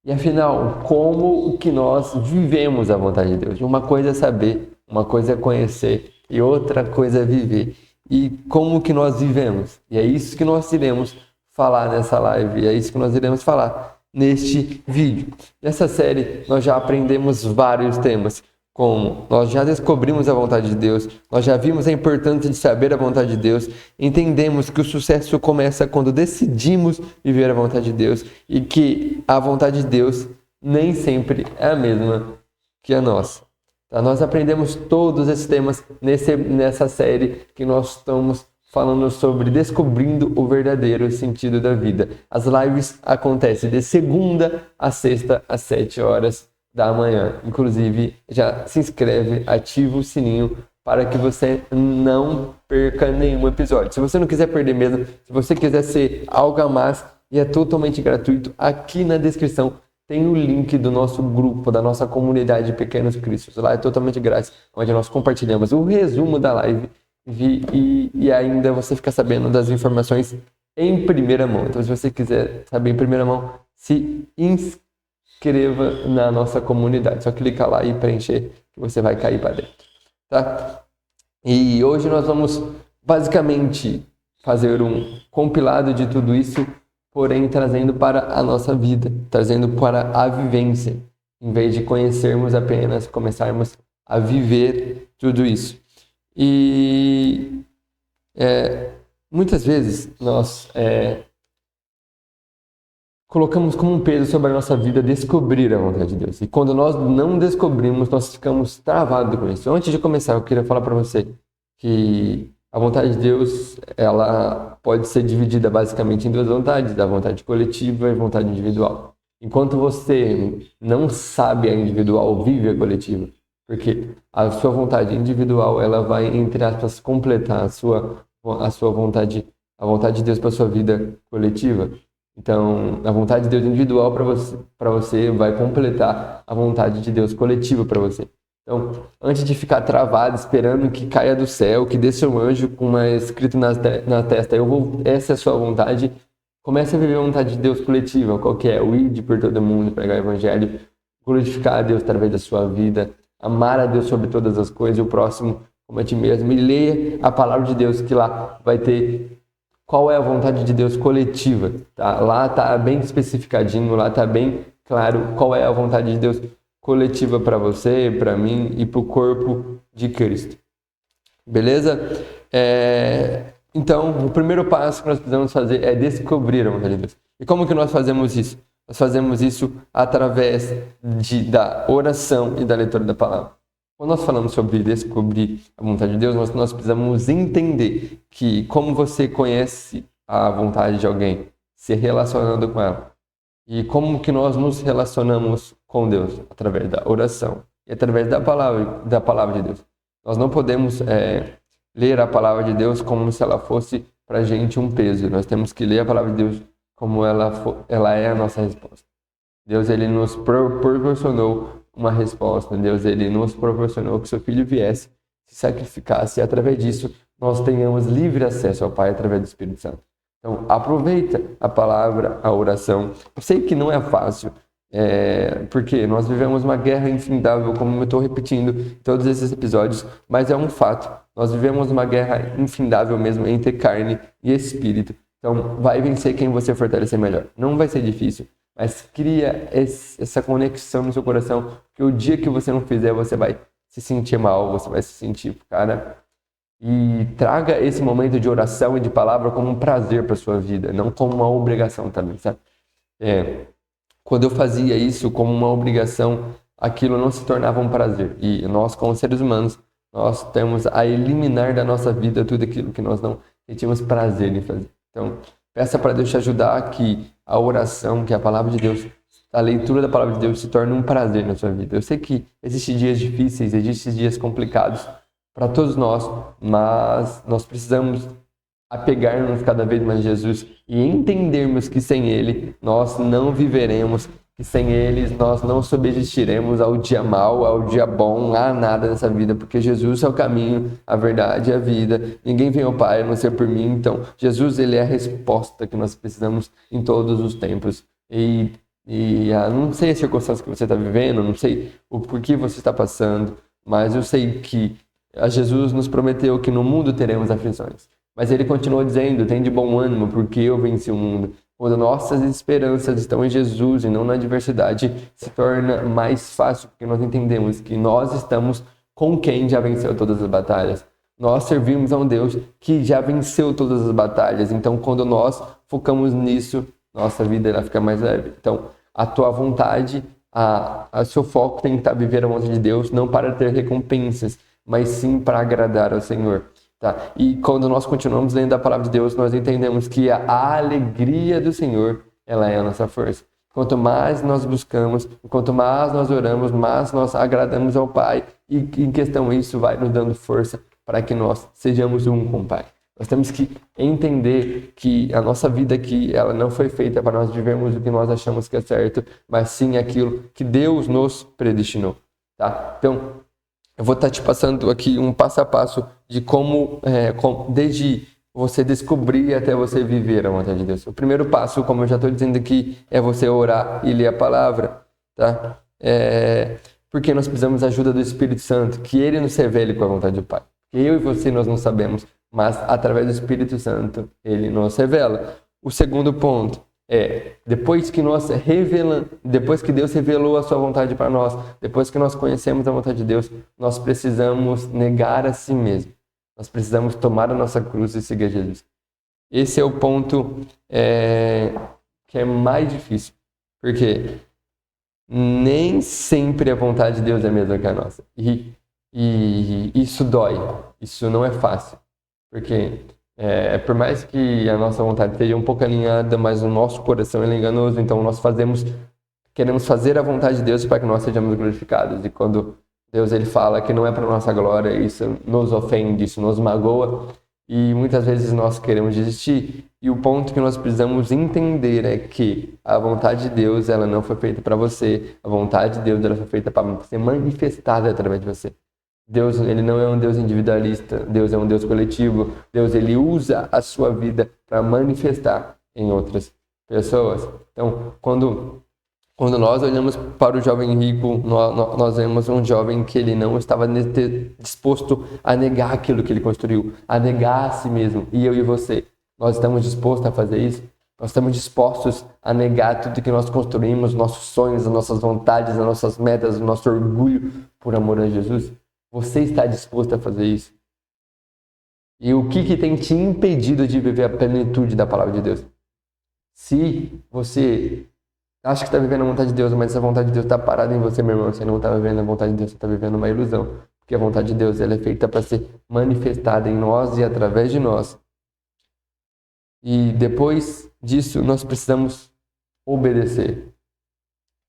E afinal, como que nós vivemos a vontade de Deus? Uma coisa é saber, uma coisa é conhecer e outra coisa é viver. E como que nós vivemos? E é isso que nós iremos falar nessa live, e é isso que nós iremos falar neste vídeo. Nessa série, nós já aprendemos vários temas, como nós já descobrimos a vontade de Deus, nós já vimos a importância de saber a vontade de Deus, entendemos que o sucesso começa quando decidimos viver a vontade de Deus e que a vontade de Deus nem sempre é a mesma que a nossa. Tá? Nós aprendemos todos esses temas nessa série que nós estamos falando sobre descobrindo o verdadeiro sentido da vida. As lives acontecem de segunda a sexta às 7 horas da manhã. Inclusive, já se inscreve, ativa o sininho para que você não perca nenhum episódio. Se você não quiser perder mesmo, se você quiser ser algo a mais, e é totalmente gratuito, aqui na descrição tem o link do nosso grupo, da nossa comunidade de Pequenos Cristos. Lá é totalmente grátis, onde nós compartilhamos o resumo da live e ainda você fica sabendo das informações em primeira mão. Então, se você quiser saber em primeira mão, se inscreva na nossa comunidade. Só clica lá e preencher que você vai cair para dentro, tá? E hoje nós vamos basicamente fazer um compilado de tudo isso, porém trazendo para a nossa vida, trazendo para a vivência, em vez de conhecermos apenas, começarmos a viver tudo isso. E muitas vezes nós colocamos como um peso sobre a nossa vida descobrir a vontade de Deus. E quando nós não descobrimos, nós ficamos travados com isso. Antes de começar, eu queria falar para você que a vontade de Deus, ela pode ser dividida basicamente em duas vontades, a vontade coletiva e a vontade individual. Enquanto você não sabe a individual, vive a coletiva. Porque a sua vontade individual, ela vai, entre aspas, completar a sua vontade, a vontade de Deus para a sua vida coletiva. Então, a vontade de Deus individual para você vai completar a vontade de Deus coletiva para você. Então, antes de ficar travado, esperando que caia do céu, que desça um anjo com uma escrito na testa, essa é a sua vontade, comece a viver a vontade de Deus coletiva, qual que é? O ir por todo mundo, pregar o evangelho, glorificar a Deus através da sua vida, amar a Deus sobre todas as coisas e o próximo como a ti mesmo. E leia a palavra de Deus, que lá vai ter qual é a vontade de Deus coletiva. Tá? Lá está bem especificadinho, lá está bem claro qual é a vontade de Deus coletiva para você, para mim e para o corpo de Cristo. Beleza? Então, o primeiro passo que nós precisamos fazer é descobrir a vontade de Deus. E como que nós fazemos isso? Nós fazemos isso através da oração e da leitura da palavra. Quando nós falamos sobre descobrir a vontade de Deus, nós precisamos entender que como você conhece a vontade de alguém, se relacionando com ela. E como que nós nos relacionamos com Deus? Através da oração e através da palavra de Deus. Nós não podemos ler a palavra de Deus como se ela fosse para a gente um peso. Nós temos que ler a palavra de Deus como ela é a nossa resposta. Deus, ele nos proporcionou uma resposta. Deus, ele nos proporcionou que seu Filho viesse, se sacrificasse, e através disso nós tenhamos livre acesso ao Pai através do Espírito Santo. Então, aproveita a palavra, a oração. Eu sei que não é fácil, porque nós vivemos uma guerra infindável, como eu estou repetindo em todos esses episódios, mas é um fato. Nós vivemos uma guerra infindável mesmo entre carne e espírito. Então, vai vencer quem você fortalecer melhor. Não vai ser difícil, mas cria essa conexão no seu coração, que o dia que você não fizer, você vai se sentir mal, você vai se sentir, cara. E traga esse momento de oração e de palavra como um prazer para sua vida, não como uma obrigação também, sabe? Quando eu fazia isso como uma obrigação, aquilo não se tornava um prazer. E nós, como seres humanos, nós temos a eliminar da nossa vida tudo aquilo que nós não sentimos prazer em fazer. Então, peça para Deus te ajudar que a oração, que a palavra de Deus, a leitura da palavra de Deus se torne um prazer na sua vida. Eu sei que existem dias difíceis, existem dias complicados para todos nós, mas nós precisamos apegar-nos cada vez mais a Jesus e entendermos que sem Ele nós não viveremos, que sem Ele nós não subsistiremos ao dia mau, ao dia bom, a nada nessa vida, porque Jesus é o caminho, a verdade e a vida. Ninguém vem ao Pai a não ser por mim. Então, Jesus, ele é a resposta que nós precisamos em todos os tempos. E E não sei a circunstância que você está vivendo, não sei o porquê você está passando, mas eu sei que Jesus nos prometeu que no mundo teremos aflições. Mas ele continua dizendo, tem de bom ânimo, porque eu venci o mundo. Quando nossas esperanças estão em Jesus e não na adversidade, se torna mais fácil, porque nós entendemos que nós estamos com quem já venceu todas as batalhas. Nós servimos a um Deus que já venceu todas as batalhas. Então, quando nós focamos nisso, nossa vida ela fica mais leve. Então, a tua vontade, a seu foco tem que estar viver a vontade de Deus, não para ter recompensas, mas sim para agradar ao Senhor. Tá? E quando nós continuamos lendo a palavra de Deus, nós entendemos que a alegria do Senhor, ela é a nossa força. Quanto mais nós buscamos, quanto mais nós oramos, mais nós agradamos ao Pai. E em questão isso vai nos dando força para que nós sejamos um com o Pai. Nós temos que entender que a nossa vida aqui, ela não foi feita para nós vivermos o que nós achamos que é certo, mas sim aquilo que Deus nos predestinou. Tá? Então, eu vou estar te passando aqui um passo a passo de como desde você descobrir até você viver a vontade de Deus. O primeiro passo, como eu já estou dizendo aqui, é você orar e ler a palavra, tá? Porque nós precisamos da ajuda do Espírito Santo, que Ele nos revele com a vontade do Pai. Eu e você, nós não sabemos, mas através do Espírito Santo, Ele nos revela. O segundo ponto depois que Deus revelou a sua vontade para nós, depois que nós conhecemos a vontade de Deus, nós precisamos negar a si mesmo. Nós precisamos tomar a nossa cruz e seguir Jesus. Esse é o ponto que é mais difícil, porque nem sempre a vontade de Deus é a mesma que a nossa. E isso dói, isso não é fácil, porque por mais que a nossa vontade esteja um pouco alinhada, mas o nosso coração é enganoso, então nós queremos fazer a vontade de Deus para que nós sejamos glorificados. E quando Deus ele fala que não é para nossa glória, isso nos ofende, isso nos magoa, e muitas vezes nós queremos desistir. E o ponto que nós precisamos entender é que a vontade de Deus ela não foi feita para você, a vontade de Deus ela foi feita para ser manifestada através de você. Deus ele não é um Deus individualista, Deus é um Deus coletivo. Deus ele usa a sua vida para manifestar em outras pessoas. Então, quando nós olhamos para o jovem rico, nós vemos um jovem que ele não estava disposto a negar aquilo que ele construiu, a negar a si mesmo. E eu e você, nós estamos dispostos a fazer isso? Nós estamos dispostos a negar tudo que nós construímos, nossos sonhos, as nossas vontades, as nossas metas, o nosso orgulho por amor a Jesus? Você está disposto a fazer isso? E o que tem te impedido de viver a plenitude da palavra de Deus? Se você acha que está vivendo a vontade de Deus, mas essa vontade de Deus está parada em você, meu irmão, você não está vivendo a vontade de Deus, você está vivendo uma ilusão. Porque a vontade de Deus ela é feita para ser manifestada em nós e através de nós. E depois disso, nós precisamos obedecer.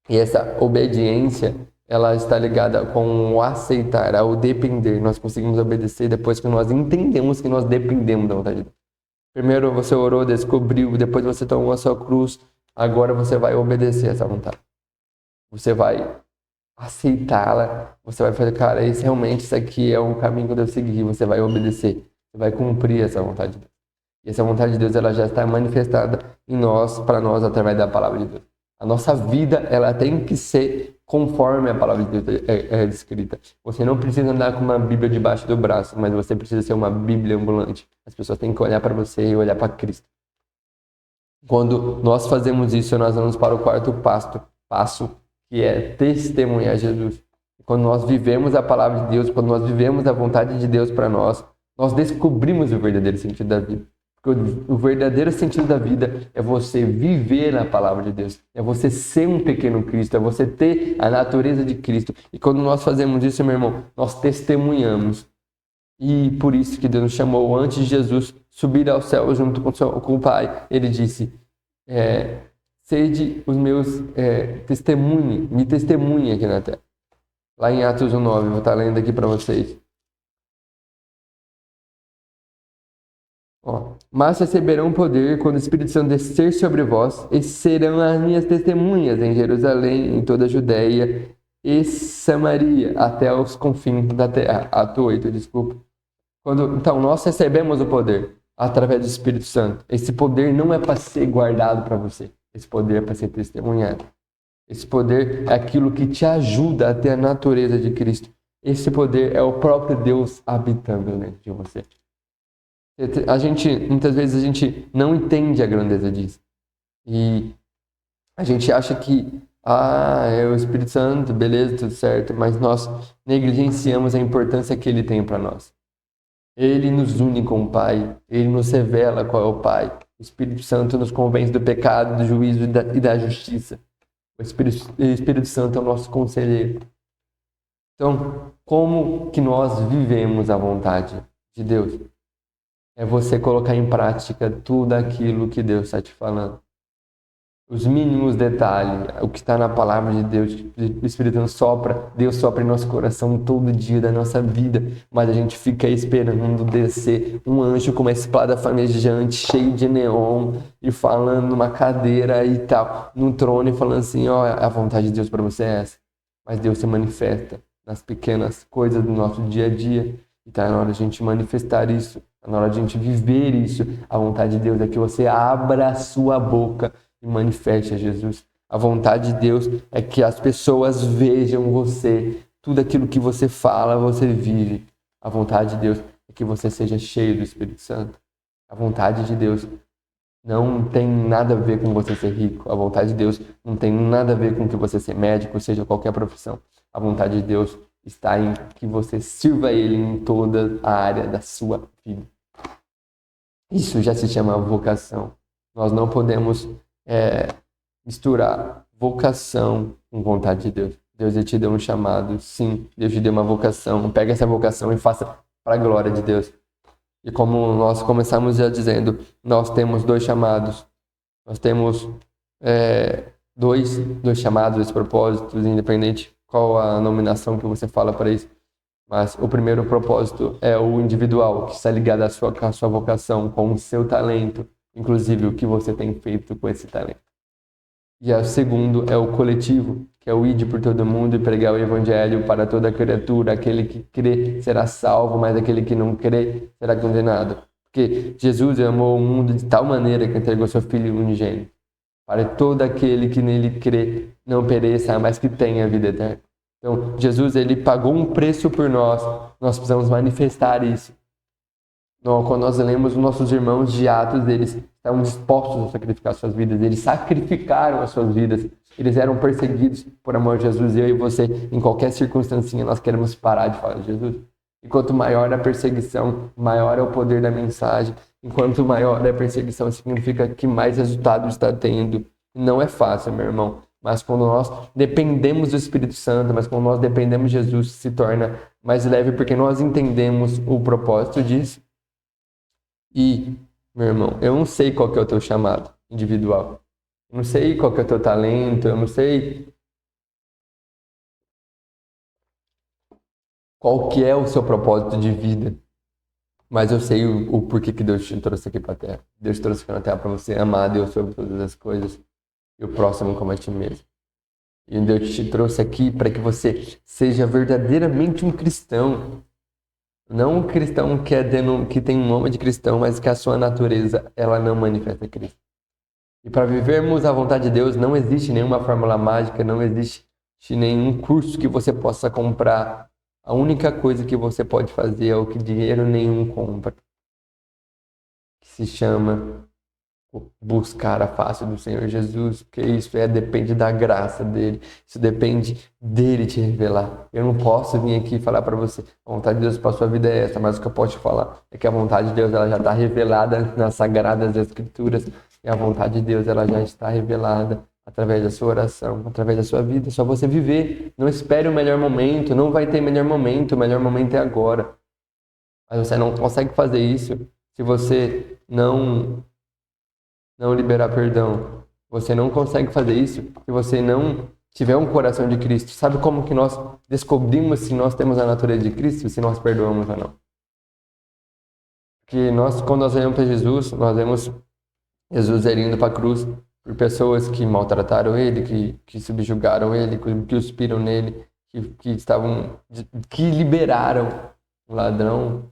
E essa obediência ela está ligada com o aceitar, ao depender. Nós conseguimos obedecer depois que nós entendemos que nós dependemos da vontade de Deus. Primeiro você orou, descobriu, depois você tomou a sua cruz, agora você vai obedecer essa vontade. Você vai aceitá-la, você vai fazer, cara, isso aqui é o caminho que eu devo seguir, você vai obedecer, você vai cumprir essa vontade de Deus. E essa vontade de Deus ela já está manifestada em nós, para nós, através da palavra de Deus. A nossa vida ela tem que ser conforme a palavra de Deus é descrita. Você não precisa andar com uma Bíblia debaixo do braço, mas você precisa ser uma Bíblia ambulante. As pessoas têm que olhar para você e olhar para Cristo. Quando nós fazemos isso, nós vamos para o quarto passo, que é testemunhar Jesus. Quando nós vivemos a palavra de Deus, quando nós vivemos a vontade de Deus para nós, nós descobrimos o verdadeiro sentido da vida. Porque o verdadeiro sentido da vida é você viver a palavra de Deus. É você ser um pequeno Cristo. É você ter a natureza de Cristo. E quando nós fazemos isso, meu irmão, nós testemunhamos. E por isso que Deus nos chamou, antes de Jesus subir ao céu junto com o Pai, Ele disse, sede os meus testemunhos, me testemunhe aqui na terra. Lá em Atos 1:9, vou estar lendo aqui para vocês. Mas receberão poder quando o Espírito Santo descer sobre vós, e serão as minhas testemunhas em Jerusalém, em toda a Judeia e Samaria, até os confins da terra. Ato 8, desculpa. Então, nós recebemos o poder através do Espírito Santo. Esse poder não é para ser guardado para você. Esse poder é para ser testemunhado. Esse poder é aquilo que te ajuda a ter a natureza de Cristo. Esse poder é o próprio Deus habitando dentro de você. Muitas vezes a gente não entende a grandeza disso. E a gente acha que, é o Espírito Santo, beleza, tudo certo, mas nós negligenciamos a importância que ele tem para nós. Ele nos une com o Pai, ele nos revela qual é o Pai. O Espírito Santo nos convence do pecado, do juízo e da justiça. O Espírito Santo é o nosso conselheiro. Então, como que nós vivemos a vontade de Deus? É você colocar em prática tudo aquilo que Deus está te falando. Os mínimos detalhes, o que está na palavra de Deus, o Espírito Santo sopra, Deus sopra em nosso coração todo dia da nossa vida, mas a gente fica esperando descer um anjo com uma espada flamejante, cheio de neon, e falando numa cadeira e tal, num trono, e falando assim, a vontade de Deus para você é essa. Mas Deus se manifesta nas pequenas coisas do nosso dia a dia, e tá na hora de a gente manifestar isso, tá na hora de a gente viver isso. A vontade de Deus é que você abra a sua boca e manifeste a Jesus. A vontade de Deus é que as pessoas vejam você, tudo aquilo que você fala, você vive. A vontade de Deus é que você seja cheio do Espírito Santo. A vontade de Deus não tem nada a ver com você ser rico. A vontade de Deus não tem nada a ver com que você ser médico, seja qualquer profissão. A vontade de Deus está em que você sirva Ele em toda a área da sua vida. Isso já se chama vocação. Nós não podemos misturar vocação com vontade de Deus. Deus te deu um chamado, sim. Deus te deu uma vocação. Pega essa vocação e faça para a glória de Deus. E como nós começamos já dizendo, nós temos 2 chamados. Nós temos dois chamados, 2 propósitos, independente qual a nominação que você fala para isso. Mas o primeiro propósito é o individual, que está ligado à sua vocação, com o seu talento, inclusive o que você tem feito com esse talento. E o segundo é o coletivo, que é o ide por todo mundo e pregar o evangelho para toda criatura. Aquele que crê será salvo, mas aquele que não crê será condenado. Porque Jesus amou o mundo de tal maneira que entregou seu Filho unigênito, para todo aquele que nele crê não pereça, mas que tenha vida eterna. Então, Jesus, ele pagou um preço por nós. Nós precisamos manifestar isso. Então, quando nós lemos os nossos irmãos de Atos, eles estavam dispostos a sacrificar suas vidas. Eles sacrificaram as suas vidas. Eles eram perseguidos por amor de Jesus. Eu e você, em qualquer circunstância, nós queremos parar de falar de Jesus. E quanto maior a perseguição, maior é o poder da mensagem. Enquanto maior é a perseguição, significa que mais resultado está tendo. Não é fácil, meu irmão. Mas quando nós dependemos do Espírito Santo, mas quando nós dependemos de Jesus, se torna mais leve, porque nós entendemos o propósito disso. E, meu irmão, eu não sei qual que é o teu chamado individual. Eu não sei qual que é o teu talento, eu não sei qual que é o seu propósito de vida. Mas eu sei o porquê que Deus te trouxe aqui para a Terra. Deus te trouxe aqui na Terra para você amar a Deus sobre todas as coisas e o próximo como a ti mesmo. E Deus te trouxe aqui para que você seja verdadeiramente um cristão. Não um cristão que tem um nome de cristão, mas que a sua natureza ela não manifesta Cristo. E para vivermos a vontade de Deus, não existe nenhuma fórmula mágica, não existe nenhum curso que você possa comprar. A única coisa que você pode fazer é o que dinheiro nenhum compra, que se chama buscar a face do Senhor Jesus, porque isso depende da graça dele, isso depende dele te revelar. Eu não posso vir aqui e falar para você, a vontade de Deus para a sua vida é essa, mas o que eu posso te falar é que a vontade de Deus ela já está revelada nas Sagradas Escrituras, e a vontade de Deus ela já está revelada através da sua oração, através da sua vida. É só você viver. Não espere o melhor momento, não vai ter melhor momento, o melhor momento é agora. Mas você não consegue fazer isso se você não liberar perdão. Você não consegue fazer isso se você não tiver um coração de Cristo. Sabe como que nós descobrimos se nós temos a natureza de Cristo, se nós perdoamos ou não? Porque quando nós olhamos para Jesus, nós vemos Jesus indo para a cruz por pessoas que maltrataram ele, que subjugaram ele, que cuspiram nele, que liberaram o ladrão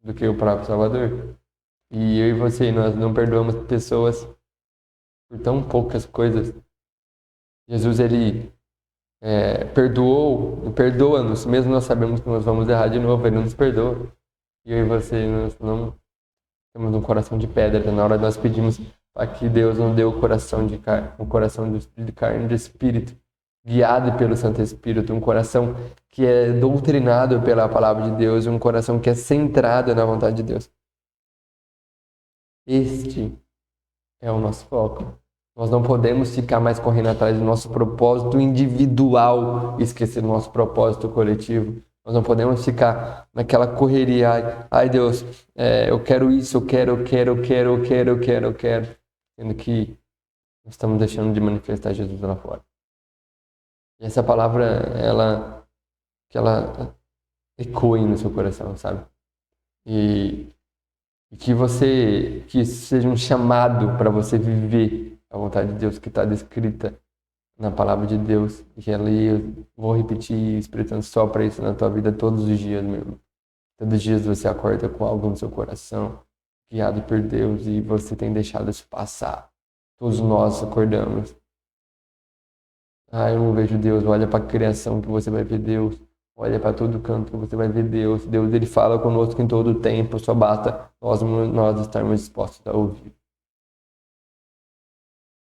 do que o próprio Salvador. E eu e você, nós não perdoamos pessoas por tão poucas coisas. Jesus, ele perdoa-nos, mesmo nós sabemos que nós vamos errar de novo, ele nos perdoa. E eu e você, nós não temos um coração de pedra. Na hora nós pedimos para que Deus nos dê o coração de carne, um coração de carne, de espírito, guiado pelo Santo Espírito, um coração que é doutrinado pela palavra de Deus, um coração que é centrado na vontade de Deus. Este é o nosso foco. Nós não podemos ficar mais correndo atrás do nosso propósito individual e esquecer do nosso propósito coletivo. Nós não podemos ficar naquela correria. Ai Deus, eu quero isso, eu quero. Sendo que nós estamos deixando de manifestar Jesus lá fora. E essa palavra, ela ecoe no seu coração, sabe? E que isso seja um chamado para você viver a vontade de Deus que está descrita na palavra de Deus. E ali eu vou repetir, Espírito Santo, só para isso na tua vida todos os dias, meu irmão. Todos os dias você acorda com algo no seu coração, guiado por Deus, e você tem deixado isso passar. Todos nós acordamos. Eu não vejo Deus. Olha para a criação que você vai ver Deus. Olha para todo canto que você vai ver Deus. Deus, ele fala conosco em todo o tempo. Só basta nós estarmos dispostos a ouvir.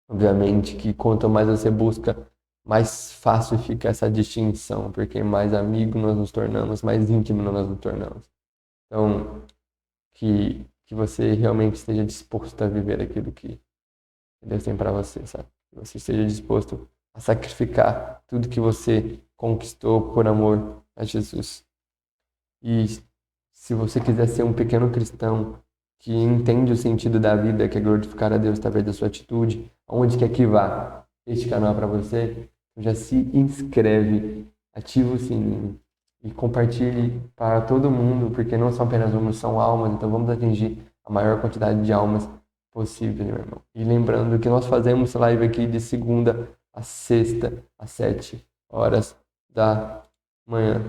Obviamente que quanto mais você busca, mais fácil fica essa distinção, porque mais amigo nós nos tornamos, mais íntimo nós nos tornamos. Então, que você realmente esteja disposto a viver aquilo que Deus tem para você, sabe? Que você esteja disposto a sacrificar tudo que você conquistou por amor a Jesus. E se você quiser ser um pequeno cristão que entende o sentido da vida, que é glorificar a Deus através da sua atitude, aonde quer que vá, este canal é para você, já se inscreve, ativa o sininho e compartilhe para todo mundo, porque não são apenas números, são almas, então vamos atingir a maior quantidade de almas possível, meu irmão. E lembrando que nós fazemos live aqui de segunda a sexta, às 7 horas da manhã.